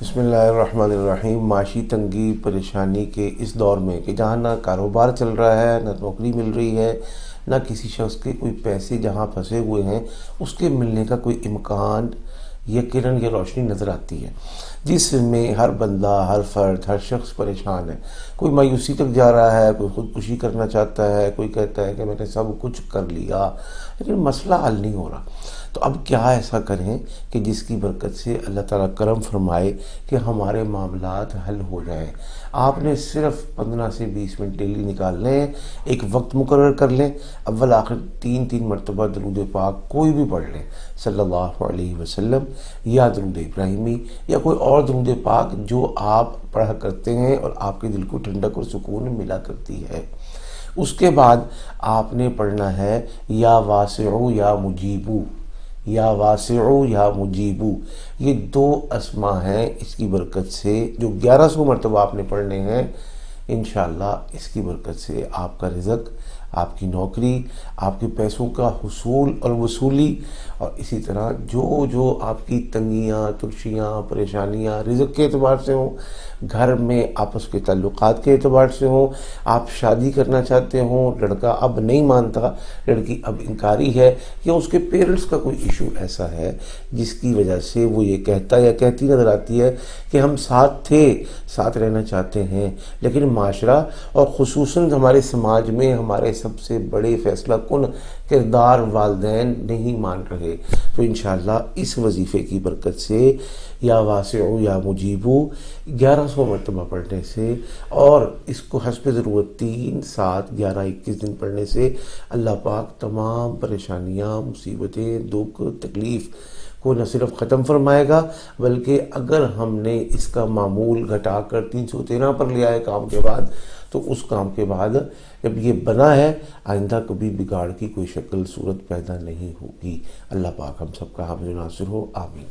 بسم اللہ الرحمن الرحیم۔ معاشی تنگی پریشانی کے اس دور میں کہ جہاں نہ کاروبار چل رہا ہے، نہ نوکری مل رہی ہے، نہ کسی شخص کے کوئی پیسے جہاں پھنسے ہوئے ہیں اس کے ملنے کا کوئی امکان یا کرن یا روشنی نظر آتی ہے، جس میں ہر بندہ، ہر فرد، ہر شخص پریشان ہے۔ کوئی مایوسی تک جا رہا ہے، کوئی خودکشی کرنا چاہتا ہے، کوئی کہتا ہے کہ میں نے سب کچھ کر لیا لیکن مسئلہ حل نہیں ہو رہا۔ تو اب کیا ایسا کریں کہ جس کی برکت سے اللہ تعالیٰ کرم فرمائے کہ ہمارے معاملات حل ہو جائیں۔ آپ نے صرف 15 سے 20 منٹ ڈیلی نکالنے ہیں، ایک وقت مقرر کر لیں، اول آخر 3 مرتبہ درود پاک کوئی بھی پڑھ لیں، صلی اللہ علیہ وسلم، یا درود ابراہیمی یا کوئی اور درود پاک جو آپ پڑھا کرتے ہیں اور آپ کے دل کو ٹھنڈک اور سکون ملا کرتی ہے۔ اس کے بعد آپ نے پڑھنا ہے یا واسعو یا مجیبو، یا واسعو یا مجیبو۔ یہ 2 اسماء ہیں اس کی برکت سے جو 1100 مرتبہ آپ نے پڑھنے ہیں۔ انشاءاللہ اس کی برکت سے آپ کا رزق، آپ کی نوکری، آپ کے پیسوں کا حصول اور وصولی، اور اسی طرح جو آپ کی تنگیاں، ترشیاں، پریشانیاں رزق کے اعتبار سے ہوں، گھر میں آپس کے تعلقات کے اعتبار سے ہوں، آپ شادی کرنا چاہتے ہوں، لڑکا اب نہیں مانتا، لڑکی اب انکاری ہے، یا اس کے پیرنٹس کا کوئی ایشو ایسا ہے جس کی وجہ سے وہ یہ کہتا یا کہتی نظر آتی ہے کہ ہم ساتھ تھے، ساتھ رہنا چاہتے ہیں، لیکن معاشرہ اور خصوصاً ہمارے سماج میں ہمارے سب سے بڑے فیصلہ کن کردار والدین نہیں مان رہے، تو انشاءاللہ اس وظیفے کی برکت سے یا واسعو یا مجیبو 1100 مرتبہ پڑھنے سے اور اس کو حسب ضرورت 3، 7، 11، 21 دن پڑھنے سے اللہ پاک تمام پریشانیاں، مصیبتیں، دکھ، تکلیف کو نہ صرف ختم فرمائے گا، بلکہ اگر ہم نے اس کا معمول گھٹا کر 313 پر لیا ہے کام کے بعد، تو اس کام کے بعد جب یہ بنا ہے آئندہ کبھی بگاڑ کی کوئی شکل صورت پیدا نہیں ہوگی۔ اللہ پاک ہم سب کا حافظ و ناصر ہو، آمین۔